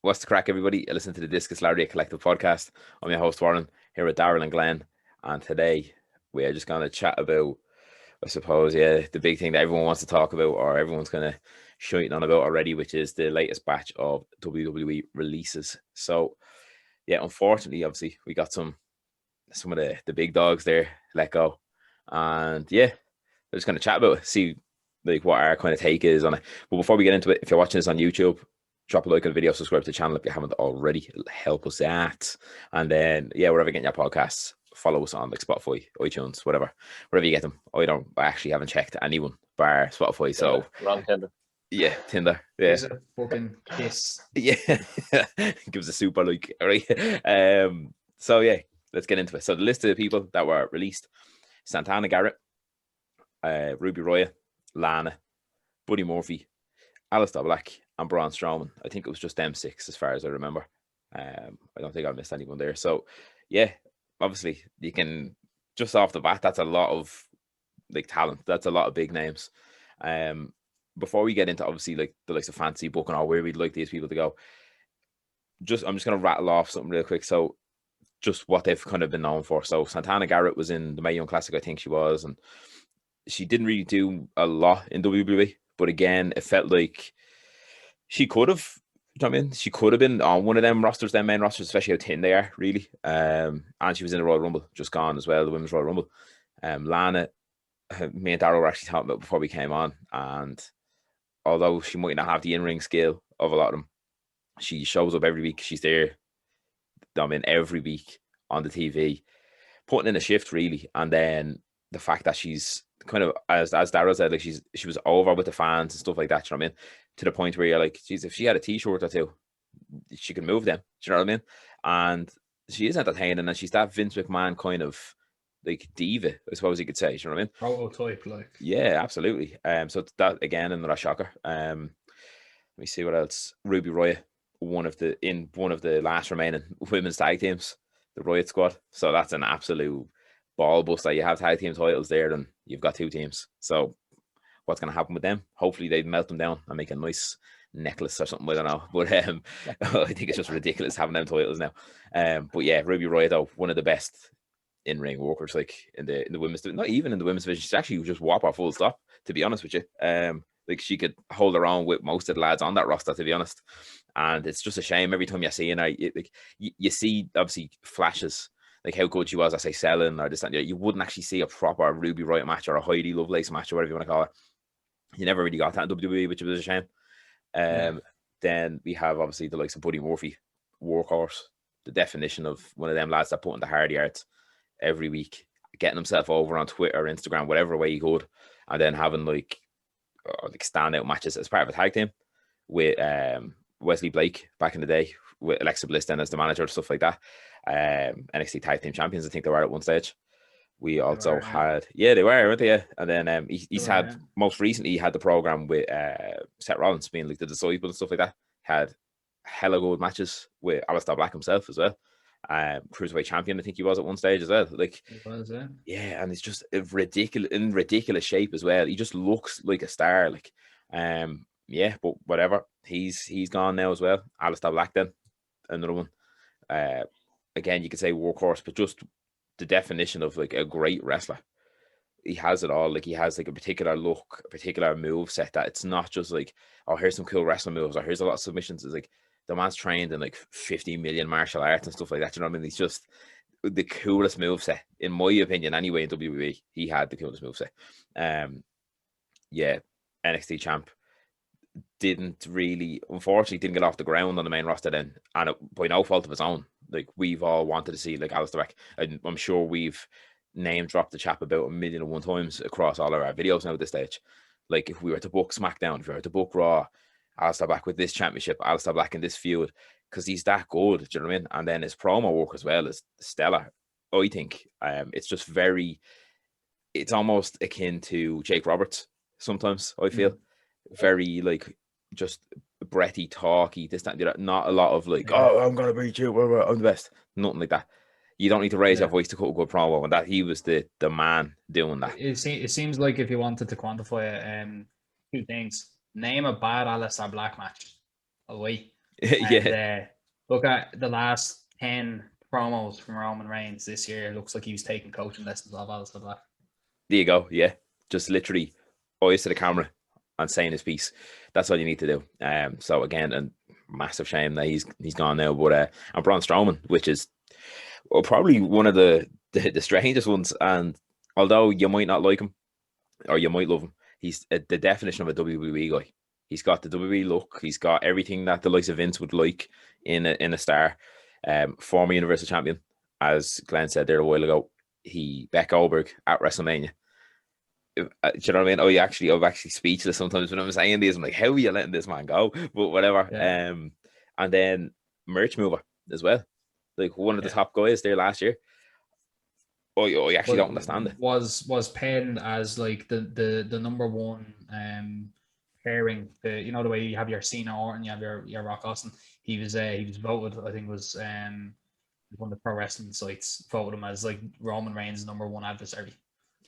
What's the crack, everybody? I listen to the Discus Lariat Collective podcast. I'm your host, Warren, here with Darrell and Glenn. And today we are just going to chat about, I suppose, the big thing that everyone wants to talk about, or everyone's going to shite on about already, which is the latest batch of WWE releases. So, unfortunately, obviously, we got some of the big dogs there let go. And we're just going to chat about it, see like what our kind of take is on it. But before we get into it, if you're watching this on YouTube, drop a like on the video, subscribe to the channel if you haven't already. It'll help us out. And then, wherever you get your podcasts, follow us on like Spotify, iTunes, wherever you get them. I actually haven't checked anyone bar Spotify. So wrong Tinder. Yeah, Tinder. Yeah. Here's a fucking kiss. Yeah. Gives a super like, all right. Let's get into it. So the list of the people that were released: Santana Garrett, Ruby Riott, Lana, Buddy Murphy, Aleister Black, and Braun Strowman. I think it was just them six as far as I remember. I don't think I missed anyone there. So obviously you can, just off the bat, that's a lot of like talent. That's a lot of big names. Before we get into obviously like the likes of fancy booking or where we'd like these people to go, I'm just gonna rattle off something real quick. So just what they've kind of been known for. So Santana Garrett was in the Mae Young Classic, I think she was, and she didn't really do a lot in WWE. But again, it felt like she could have. You know what I mean? She could have been on one of them rosters, them main rosters, especially how thin they are, really. And she was in the Royal Rumble, just gone as well, the Women's Royal Rumble. Lana, me and Darrell were actually talking about before we came on, and although she might not have the in-ring skill of a lot of them, she shows up every week. She's there, every week on the TV, putting in a shift, really. And then the fact that she's kind of, as Darrell said, like she was over with the fans and stuff like that, you know what I mean? To the point where you're like, geez, if she had a t-shirt or two, she could move them. Do you know what I mean? And she is entertaining, and she's that Vince McMahon kind of like diva, I suppose you could say. Do you know what I mean? Prototype, like. Yeah, absolutely. So that again, another shocker. Let me see what else. Ruby Riott, one of the last remaining women's tag teams, the Riott squad. So that's an absolute ball buster. You have tag team titles there, and you've got two teams. So what's going to happen with them? Hopefully they melt them down and make a nice necklace or something. I don't know, but I think it's just ridiculous having them titles now. But yeah, Ruby Riott, though, one of the best in-ring workers, like in the women's, not even in the women's division. She's actually just whopper full stop, to be honest with you. Like she could hold her own with most of the lads on that roster, to be honest. And it's just a shame every time you're seeing her. You see obviously flashes like how good she was, I say, selling or this and that. You wouldn't actually see a proper Ruby Riott match or a Heidi Lovelace match or whatever you want to call it. You never really got that in WWE, which was a shame. Then we have obviously the likes of Buddy Murphy, workhorse, the definition of one of them lads that put in the hard yards every week, getting himself over on Twitter, Instagram, whatever way he could, and then having like standout matches as part of a tag team with Wesley Blake back in the day, with Alexa Bliss then as the manager, stuff like that. NXT Tag Team Champions, I think they were at one stage. We also had, they were, weren't they? Yeah. And then he's had, most recently, he had the program with Seth Rollins being like the disciple and stuff like that. Had hella good matches with Aleister Black himself as well. Cruiserweight champion, I think he was at one stage as well. Like, he was, and it's just ridiculous shape as well. He just looks like a star. Like, but whatever. He's gone now as well. Aleister Black, then another one. Again, you could say workhorse, but just the definition of like a great wrestler. He has it all. Like, he has like a particular look, a particular move set that it's not just like, oh, here's some cool wrestling moves, or here's a lot of submissions. It's like the man's trained in like 50 million martial arts and stuff like that. You know what I mean? He's just the coolest move set, in my opinion, anyway. In WWE, he had the coolest move set. NXT champ unfortunately didn't get off the ground on the main roster then, and by no fault of his own. Like, we've all wanted to see like Aleister Black. I'm sure we've name dropped the chap about 1,000,001 times across all of our videos now at this stage. Like, if we were to book SmackDown, if we were to book Raw, Aleister Black with this championship, Aleister Black in this feud, because he's that good. Do you know what I mean? And then his promo work as well is stellar, I think. It's just it's almost akin to Jake Roberts sometimes, I feel. Very like just breathy, talky, this, that, and that. Not a lot of like, oh, I'm gonna beat you, I'm the best. Nothing like that. You don't need to raise your voice to cut a good promo, and that he was the man doing that. It seems like if you wanted to quantify it, two things: name a bad Aleister Black match away, And Yeah, look at the last 10 promos from Roman Reigns this year. It looks like he was taking coaching lessons of Aleister Black. there you go. Yeah, just literally eyes to the camera and saying his piece. That's all you need to do. So again, a massive shame that he's gone now. But and Braun Strowman, which is probably one of the strangest ones. And although you might not like him or you might love him, he's the definition of a WWE guy. He's got the WWE look. He's got everything that the likes of Vince would like in a star. Former Universal Champion, as Glenn said there a while ago. He Beck Goldberg at WrestleMania. Do you know what I mean? I'm actually speechless sometimes when I'm saying this. I'm like, how are you letting this man go? But whatever. Yeah. And then merch mover as well, like one of the Yeah. top guys there last year. I actually But don't understand it. was penned as like the number one pairing. You know the way you have your Cena Orton, you have your Rock Austin. He was voted, I think it was one of the pro wrestling sites voted him as like Roman Reigns' number one adversary.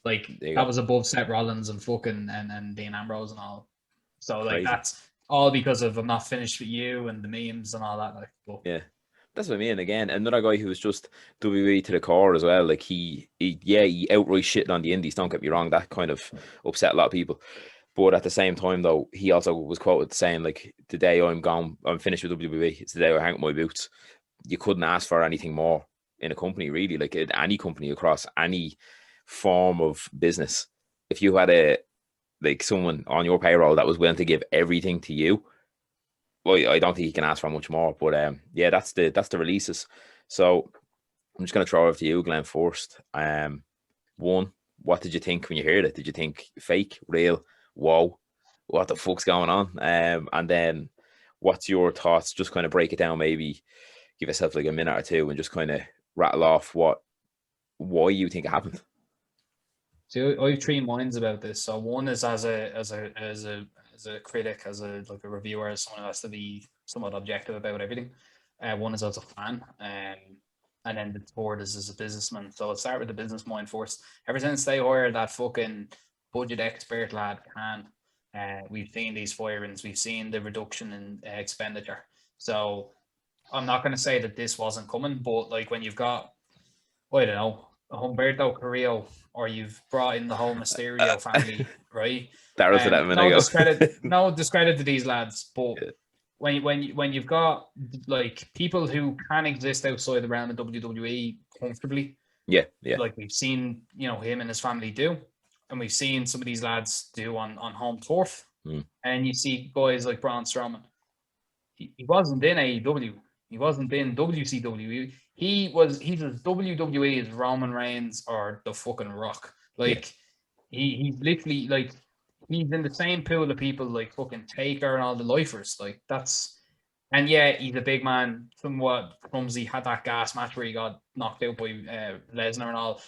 Like There you that go. was above Seth Rollins and fucking and Dean Ambrose and all. So like Crazy. that's all because of I'm not finished with you and the memes and all that. Like, but Yeah. That's what I mean. Again, another guy who was just WWE to the core as well. Like he outright shitted on the indies. Don't get me wrong, that kind of upset a lot of people. But at the same time, though, he also was quoted saying, like, "The day I'm gone, I'm finished with WWE. It's the day I hang up my boots." You couldn't ask for anything more in a company, really. Like any company across any form of business. If you had someone on your payroll that was willing to give everything to you, well, I don't think you can ask for much more. But yeah, that's the releases. So I'm just gonna throw it over to you, Glenn, first. One, what did you think when you heard it? Did you think fake, real? Whoa, what the fuck's going on? And then what's your thoughts? Just kind of break it down, maybe give yourself like a minute or two and just kind of rattle off why you think it happened. so I have three minds about this. So one is as a critic, as a like a reviewer, as someone who has to be somewhat objective about everything. One is as a fan, and then the third is as a businessman. So I'll start with the business mind first. Ever since they hired that fucking budget expert lad, Khan, we've seen these firings, we've seen the reduction in expenditure. So I'm not going to say that this wasn't coming, but like when you've got, I don't know, Humberto Carrillo, or you've brought in the whole Mysterio family, right? Darryl said that a minute No ago. discredit, no discredit to these lads, but Yeah, when you've got like people who can exist outside the realm of WWE comfortably, yeah, yeah. like we've seen, him and his family do, and we've seen some of these lads do on home turf, Mm. and you see guys like Braun Strowman. He wasn't in AEW. He wasn't in WCW. He's as WWE as Roman Reigns or the fucking Rock. Yeah, Like he's literally like he's in the same pool of people like fucking Taker and all the lifers. Like that's and yeah, he's a big man, somewhat clumsy. Had that gas match where he got knocked out by Lesnar and all.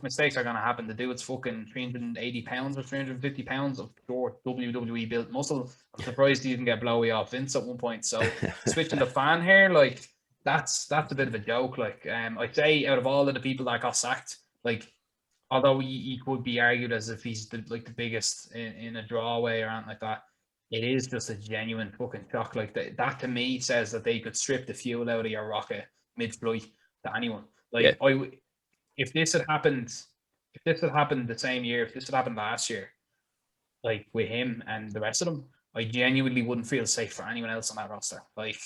Mistakes are going to happen. The dude's fucking 380 pounds or 350 pounds of pure WWE built muscle. I'm surprised he didn't get blowy off Vince at one point. So switching the fan here, like that's a bit of a joke. Like I'd say out of all of the people that got sacked, like although he could be argued as if he's the biggest in a drawaway or anything like that, it is just a genuine fucking shock. Like that to me says that they could strip the fuel out of your rocket mid-flight to anyone. yeah, Like if this had happened the same year, if this had happened last year, like with him and the rest of them, I genuinely wouldn't feel safe for anyone else on that roster. Like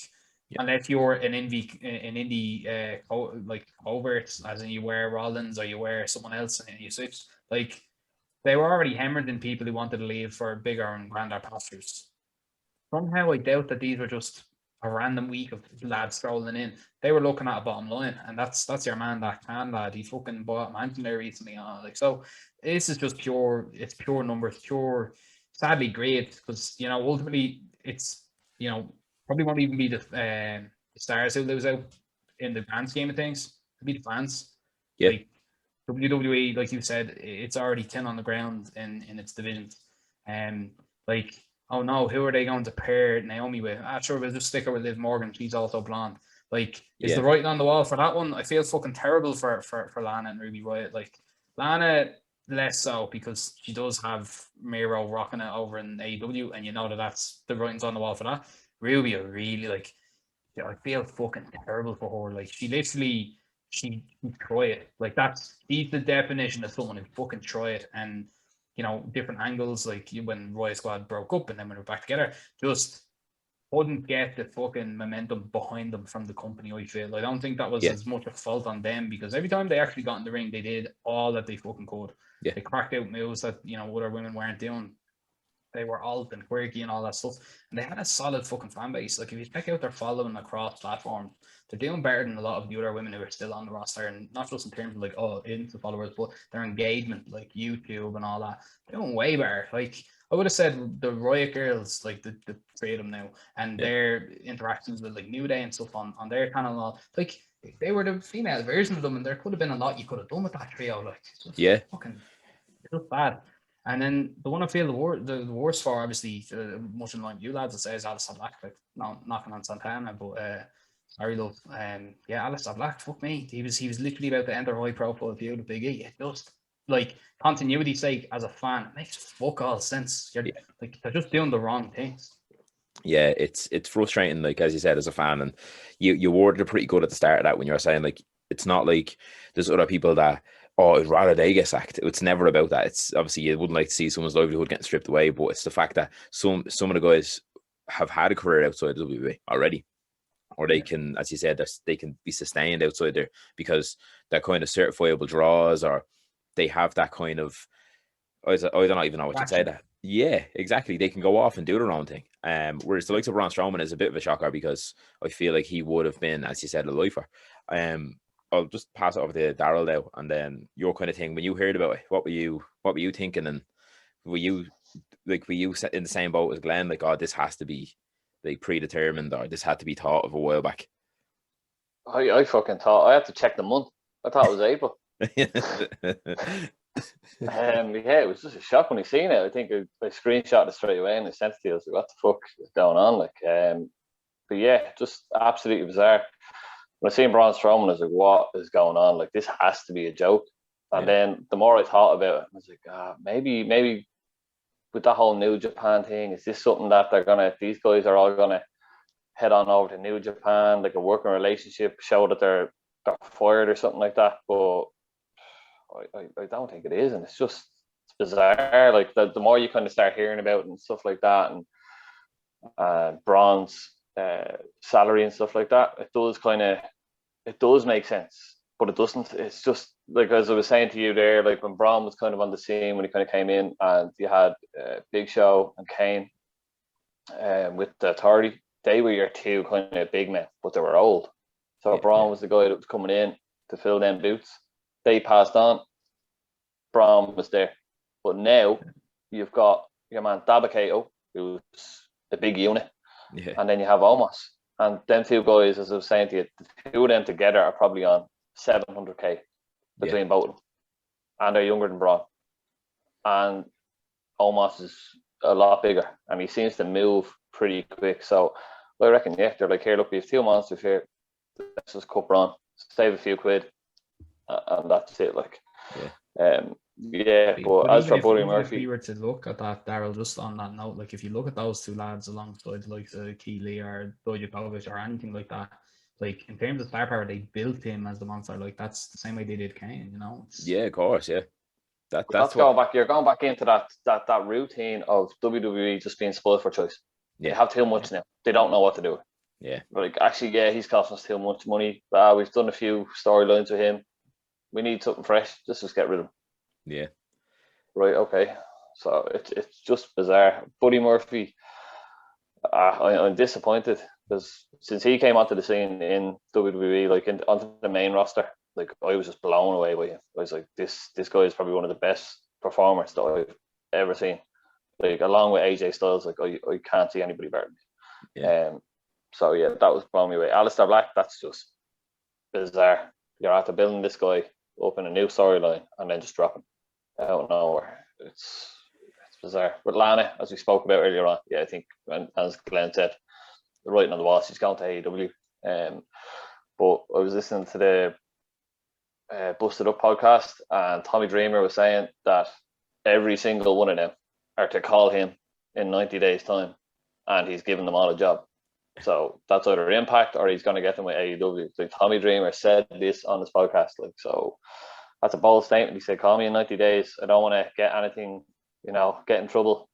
yeah, unless you're an indie like covert, as in you wear Rollins or you wear someone else and you switch, like they were already hemorrhaging people who wanted to leave for bigger and grander pastures. Somehow I doubt that these were just a random week of lads strolling in. They were looking at a bottom line, and that's your man, that can lad. He fucking bought Mansion there recently. Like so, this is just pure. It's pure numbers, pure. Sadly, great because ultimately it's probably won't even be the stars who lose out in the grand scheme of things. It'll be the fans. yeah, Like WWE, like you said, it's already 10 on the ground in its divisions. And like, oh no, who are they going to pair Naomi with? Sure, we'll just stick her with Liv Morgan. She's also blonde. Like, is yeah, the writing on the wall for that one? I feel fucking terrible for Lana and Ruby Riott. Like, Lana less so because she does have Miro rocking it over in AEW, and you know that's the writing's on the wall for that. Ruby, I really like. I feel fucking terrible for her. Like she literally, she try it. Like she's the definition of someone who fucking try it. And different angles. Like when Royal Squad broke up and then when we're back together, just couldn't get the fucking momentum behind them from the company. I feel. I don't think that was Yeah, as much a fault on them because every time they actually got in the ring, they did all that they fucking could. yeah, They cracked out moves that other women weren't doing. They were alt and quirky and all that stuff. And they had a solid fucking fan base. Like if you check out their following across platforms, they're doing better than a lot of the other women who are still on the roster. And not just in terms of like, Insta followers, but their engagement, like YouTube and all that. They're doing way better. Like I would have said the Riott girls, like the three of them now, and yeah, their interactions with like New Day and stuff on their channel and all, like they were the female version of them, and there could have been a lot you could have done with that trio. Like it's just yeah. fucking it's just bad. And then the one I feel the worst for, obviously, much in line with you lads, it says Aleister Black, like not knocking on Santana, but sorry, love. Yeah, Aleister Black, fuck me. He was literally about to enter high profile feud with Big E. It just like continuity's sake as a fan, it makes fuck all sense. You're Yeah. like they're just doing the wrong things. Yeah, it's frustrating, like as you said, as a fan, and you worded it pretty good at the start of that when you were saying like it's not like there's other people that I'd rather they get sacked. It's never about that. It's obviously you wouldn't like to see someone's livelihood getting stripped away, but it's the fact that some of the guys have had a career outside the WWE already, or they can, as you said, they can be sustained outside there because they're kind of certifiable draws, or they have that kind of I don't even know what you'd say Fraction. that. Yeah, exactly. They can go off and do their own thing. Whereas the likes of Braun Strowman is a bit of a shocker because I feel like he would have been, as you said, a lifer. I'll just pass it over to Daryl now, and then your kind of thing. When you heard about it, what were you thinking, and were you in the same boat as Glenn? Like, oh, this has to be like predetermined, or this had to be thought of a while back. I fucking thought I had to check the month. I thought it was April. Yeah, it was just a shock when I seen it. I think I screenshot it straight away and I sent it to you. I was like, what the fuck is going on? Like, but yeah, just absolutely bizarre. When I seen Braun Strowman, I was like, what is going on? Like, this has to be a joke. And then the more I thought about it, I was like, maybe with that whole New Japan thing, is this something that these guys are all gonna head on over to New Japan, like a working relationship, show that they're fired or something like that? But I don't think it is, and it's bizarre. Like the more you kind of start hearing about it and stuff like that, and Braun's salary and stuff like that, it does make sense, but it doesn't. It's just like, as I was saying to you there, like when Braun was kind of on the scene, when he kind of came in, and you had Big Show and Kane with the Authority, they were your two kind of big men, but they were old. So Braun was the guy that was coming in to fill them boots. They passed on. Braun was there, but now you've got your man Dabakato, who's the big unit, and then you have Omos, and them two guys, as I was saying to you, the two of them together are probably on 700k between both of them, and they're younger than Braun, and Omos is a lot bigger, and he seems to move pretty quick. So I reckon, they're like, here, look, we have two monsters here. Let's just cut Braun, save a few quid, and that's it. Like, but as for Buddy Murphy, if we were to look at that, Daryl, just on that note, like if you look at those two lads alongside like Keith Lee or Dojokovic or anything like that, like in terms of star power, they built him as the monster. Like that's the same way they did Kane, of course, yeah. That's going back. You're going back into that routine of WWE just being spoiled for choice. They have too much now. They don't know what to do. Yeah. But like, actually, he's costing us too much money. We've done a few storylines with him. We need something fresh. Just get rid of him. Yeah. Right. Okay. So it's just bizarre. Buddy Murphy, I'm disappointed because since he came onto the scene in WWE, like onto the main roster, like I was just blown away by him. I was like, this guy is probably one of the best performers that I've ever seen. Like along with AJ Styles, like I can't see anybody better than him. So yeah, that was blowing me away. Aleister Black, that's just bizarre. You're after building this guy up in a new storyline and then just drop him out of nowhere. It's bizarre. With Lana, as we spoke about earlier on, I think, and as Glenn said, the writing on the wall, she's gone to AEW. But I was listening to the Busted Up podcast, and Tommy Dreamer was saying that every single one of them are to call him in 90 days' time, and he's giving them all a job. So that's either Impact or he's going to get them with AEW. Like Tommy Dreamer said this on his podcast. Like, so that's a bold statement. He said, "Call me in 90 days. I don't want to get anything, get in trouble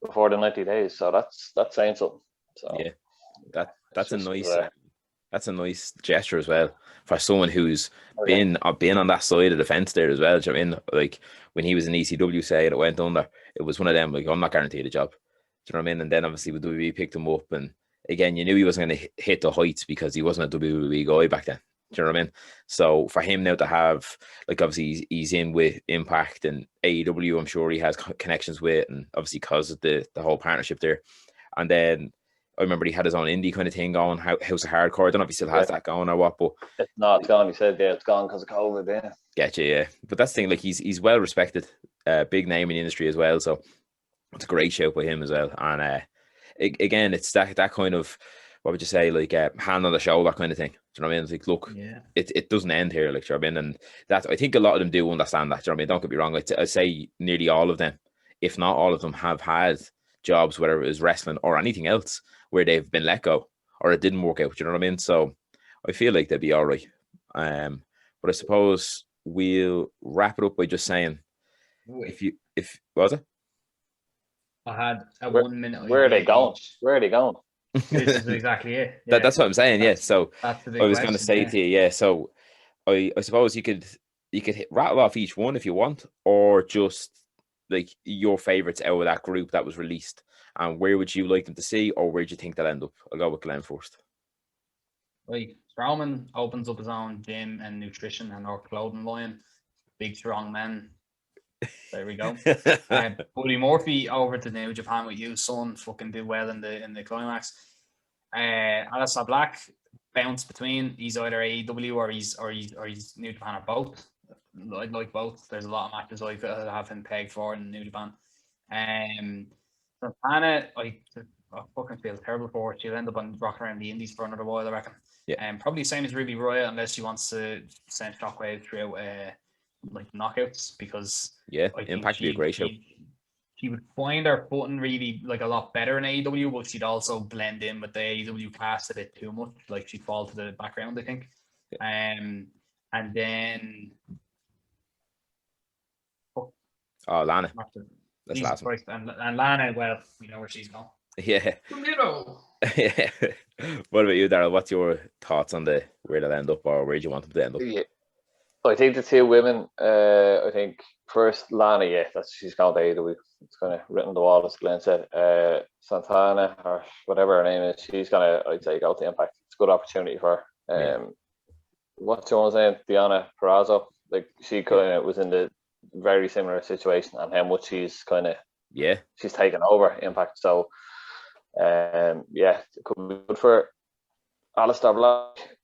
before the 90 days." So that's saying something. So yeah, that's a nice gesture as well for someone who's been on that side of the fence there as well. Do you know what I mean? Like when he was in ECW, say it went under, it was one of them like, I'm not guaranteed a job. Do you know what I mean? And then obviously with WWE picked him up, and again, you knew he wasn't going to hit the heights because he wasn't a WWE guy back then. Do you know what I mean? So for him now to have, like, obviously he's in with Impact and AEW, I'm sure he has connections with, and obviously because of the whole partnership there. And then I remember he had his own indie kind of thing going, House of Hardcore. I don't know if he still has that going or what, but it's gone. He said, it's gone because of COVID. Yeah, getcha, yeah. But that's the thing, like he's well respected, big name in the industry as well. So it's a great shout by him as well. And again, it's that kind of, what would you say, like hand on the shoulder kind of thing. Do you know what I mean? It's like, look, it doesn't end here, like, do you know what I mean? And that, I think a lot of them do understand that. Do you know what I mean? Don't get me wrong. I'd say nearly all of them, if not all of them, have had jobs, whether it was wrestling or anything else, where they've been let go or it didn't work out. Do you know what I mean? So I feel like they'd be all right. But I suppose we'll wrap it up by just saying, if was it? I had a 1 minute. Where are they going? Where are they going? This is exactly it. Yeah. That's what I'm saying. So that's the I was going to say to you, so I suppose you could rattle off each one if you want, or just like your favorites out of that group that was released, and where would you like them to see, or where do you think they'll end up? I'll go with Glenn first. Like Strowman opens up his own gym and nutrition and our clothing line. Big strong men. There we go. Buddy Murphy over to New Japan with you, son. Fucking do well in the climax. Aleister Black bounce between. He's either AEW or he's New Japan or both. I'd like both. There's a lot of matches I have him pegged for in New Japan. Santana, I fucking feel terrible for her. She'll end up on rocking around the Indies for another while, I reckon. Yeah. Probably the same as Ruby Riott, unless she wants to send Shockwave throughout like knockouts, because Impact would be a great show. She would find her footing really like a lot better in AEW, but she'd also blend in with the AEW cast a bit too much. Like she'd fall to the background, I think. And then Lana. That's Jesus last one. Christ. And Lana, well, we know where she's going. Yeah. Yeah. What about you, Daryl? What's your thoughts on where they'll end up, or where do you want them to end up? Yeah. I think the two women, I think first Lana, she's going to AEW. It's kind of written on the wall, as Glenn said. Santana, or whatever her name is, she's going to, I'd say, go to Impact. It's a good opportunity for her. What's your one's name? Deonna Purrazzo. Like, she kind of was in the very similar situation, and how much she's kind of, she's taken over Impact. So, it could be good for Aleister Black.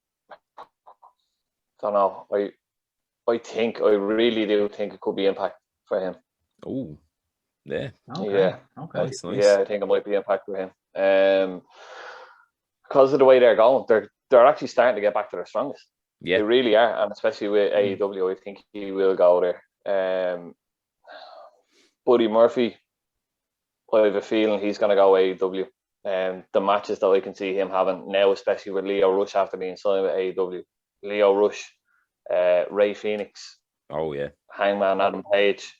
Don't know. I really do think it could be Impact for him. Oh, yeah. Okay. Yeah. Okay. Nice. Yeah, I think it might be Impact for him. Because of the way they're going, they're actually starting to get back to their strongest. Yeah. They really are, and especially with AEW, I think he will go there. Buddy Murphy, I have a feeling he's going to go AEW. The matches that I can see him having now, especially with Leo Rush after being signed with AEW, Leo Rush, Ray Phoenix, Hangman Adam Page,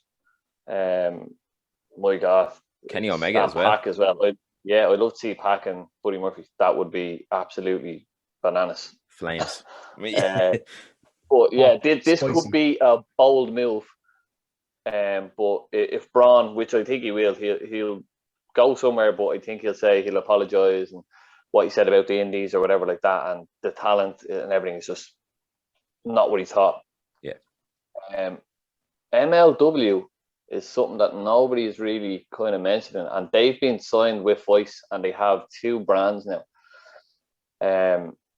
my God, Kenny Omega as well. Pac as well. I'd love to see Pac and Buddy Murphy. That would be absolutely bananas. Flames. But yeah, this could be a bold move. But if Braun, which I think he will, he'll go somewhere, but I think he'll apologise, and what he said about the Indies or whatever like that, and the talent and everything is just not what he thought. Yeah. MLW is something that nobody is really kind of mentioning, and they've been signed with Vice, and they have two brands now.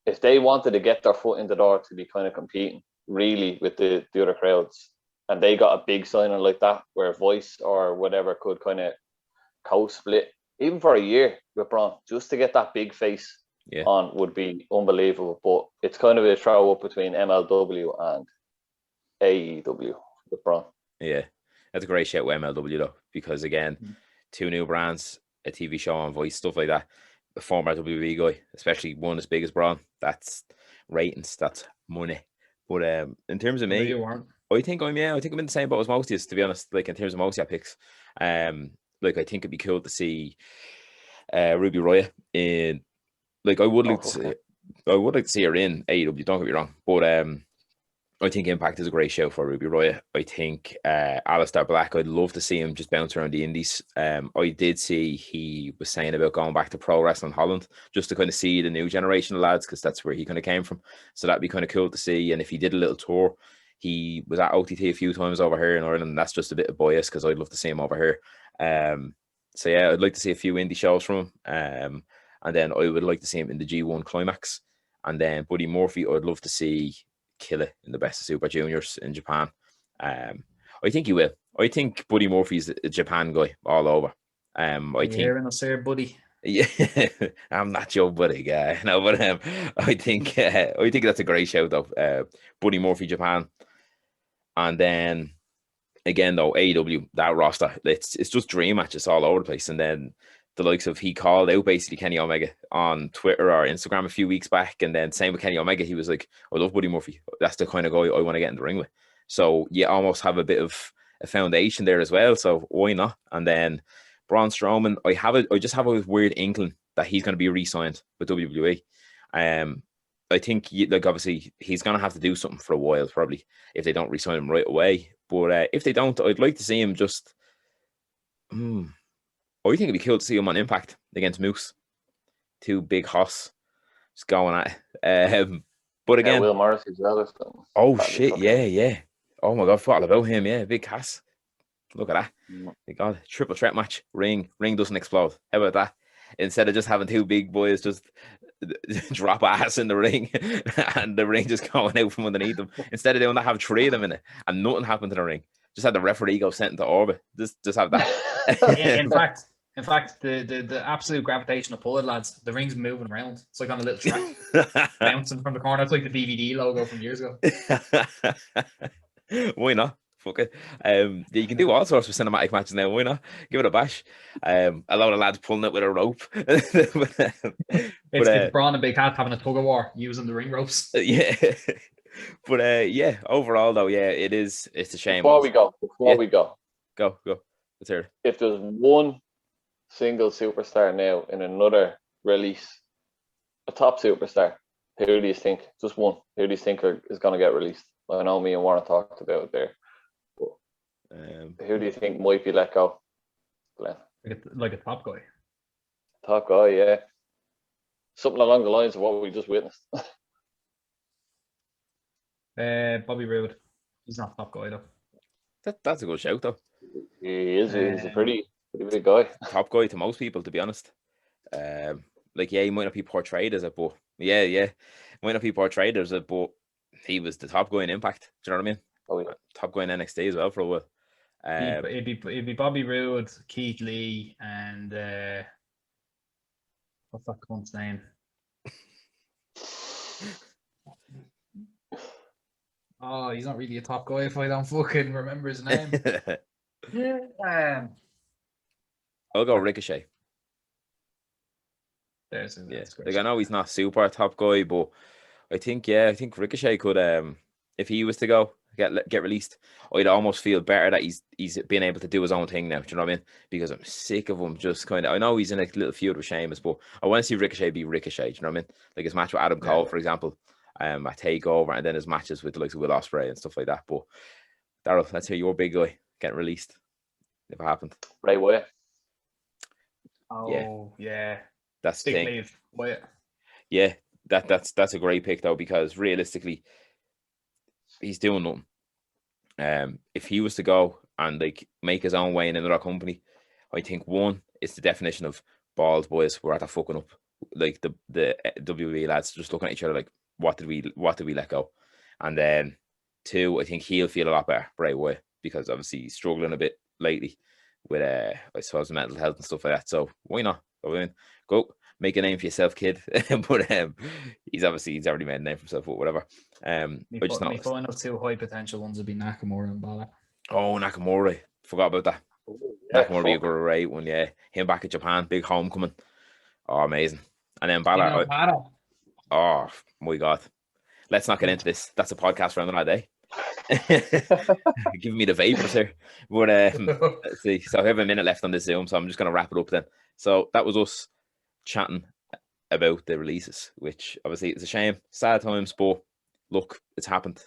If they wanted to get their foot in the door to be kind of competing really with the other crowds, and they got a big signing like that, where Vice or whatever could kind of co-split, even for a year with Braun, just to get that big face on, would be unbelievable. But it's kind of a throw up between MLW and AEW with Braun. Yeah, that's a great shout with MLW though, because again, two new brands, a TV show on Vice, stuff like that. a former WWE guy, especially one as big as Braun. That's ratings, that's money. But in terms of What about me, you, Warren? I think I'm in the same boat as most of us, to be honest. Like in terms of most of our picks, like I think it'd be cool to see Ruby Riott in. Like I would like to see, her in AEW. Don't get me wrong, but I think Impact is a great show for Ruby Riott. I think Aleister Black, I'd love to see him just bounce around the indies. I did see he was saying about going back to Pro Wrestling Holland just to kind of see the new generation of lads, because that's where he kind of came from. So that'd be kind of cool to see. And if he did a little tour, he was at OTT a few times over here in Ireland. And that's just a bit of bias because I'd love to see him over here. So yeah, I'd like to see a few indie shows from him. And then I would like to see him in the G1 Climax. And then Buddy Murphy, I'd love to see kill it in the Best of Super Juniors in Japan. I think he will. I think Buddy Murphy's a Japan guy all over. I think hearing us here, buddy. Yeah, I'm not your buddy guy. No, but I think that's a great show though. Buddy Murphy Japan, and then again though AEW, that roster, it's just dream matches all over the place. And then the likes of, he called out basically Kenny Omega on Twitter or Instagram a few weeks back, and then same with Kenny Omega, he was like, I love Buddy Murphy, that's the kind of guy I want to get in the ring with. So you almost have a bit of a foundation there as well, so why not? And then Braun Strowman, I just have a weird inkling that he's going to be re-signed with WWE. I think like obviously he's going to have to do something for a while probably if they don't re-sign him right away, but if they don't, I'd like to see him just I think it'd be cool to see him on Impact against Moose. Two big hoss just going at it. But again, Will Morris as well. Oh shit, yeah. Oh my god, forgot about him, yeah. Big Cass. Look at that. My god, triple threat match. Ring doesn't explode. How about that? Instead of just having two big boys just drop ass in the ring and the ring just going out from underneath them. Instead of doing that, have three of them in it and nothing happened to the ring. Just had the referee go sent into orbit. Just have that. In fact, the absolute gravitational pull it, lads, the ring's moving around. It's like on a little track, bouncing from the corner. It's like the DVD logo from years ago. Why not? Fuck it. You can do all sorts of cinematic matches now. Why not? Give it a bash. A lot of lads pulling it with a rope. It's Braun and Big Hat having a tug of war using the ring ropes. Yeah. But yeah, overall though, yeah, it's a shame. Before we go. Go. Let's hear it. If there's one single superstar now in another release, a top superstar, who do you think? Just one. Who do you think is going to get released? I know me and Warren talked about it there. But who do you think might be let go? Glenn? Like a top guy. Top guy, yeah. Something along the lines of what we just witnessed. Bobby Roode. He's not top guy though. That's a good shout though. He is. He's a pretty big guy. Top guy to most people, to be honest. Like, yeah, he might not be portrayed as it, but yeah, might not be portrayed as it, but he was the top guy in Impact. Do you know what I mean? Oh yeah. Top guy in NXT as well for a while. It'd be Bobby Roode, Keith Lee, and what's that cunt's name? Oh, he's not really a top guy if I don't fucking remember his name. I'll go Ricochet. Like, I know he's not super top guy, but I think Ricochet could, if he was to go get released, I'd almost feel better that he's been able to do his own thing now. Do you know what I mean? Because I'm sick of him just kind of. I know he's in a little feud with Sheamus, but I want to see Ricochet be Ricochet. Do you know what I mean? Like his match with Adam Cole, for example, at Takeover, and then his matches with the likes of Will Ospreay and stuff like that. But Daryl, let's hear your big guy getting released if it happened. Bray Wyatt. Oh yeah. That's the thing. Wyatt. Yeah, that's a great pick though, because realistically, he's doing nothing. If he was to go and like make his own way in another company, I think one, it's the definition of balls, boys. We're at a fucking up. Like the WWE lads just looking at each other like, what did we let go? And then two, I think he'll feel a lot better, Bray Wyatt, because obviously he's struggling a bit lately with I suppose mental health and stuff like that. So why not? Go make a name for yourself, kid. But he's already made a name for himself, but whatever. My final two high potential ones would be Nakamura and Balor. Oh, Nakamura. Forgot about that. Nakamura would be a great one, yeah. Him back at Japan, big homecoming. Oh, amazing. And then You know, Balor. Balor. Oh my God. Let's not get into this. That's a podcast for another day. Giving me the vapors here. But let's see. So I have a minute left on this Zoom, so I'm just going to wrap it up then. So that was us chatting about the releases, which obviously it's a shame, sad times, but look, it's happened.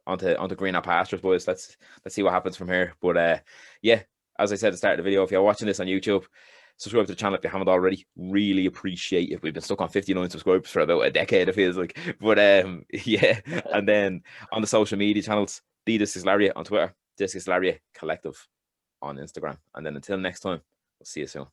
Onto greener pastures, boys. Let's see what happens from here. But yeah, as I said at the start of the video, if you're watching this on YouTube, subscribe to the channel if you haven't already. Really appreciate it. We've been stuck on 59 subscribers for about a decade, it feels like. But yeah, and then on the social media channels, This is Lariat on Twitter, This is Lariat Collective on Instagram. And then until next time, we'll see you soon.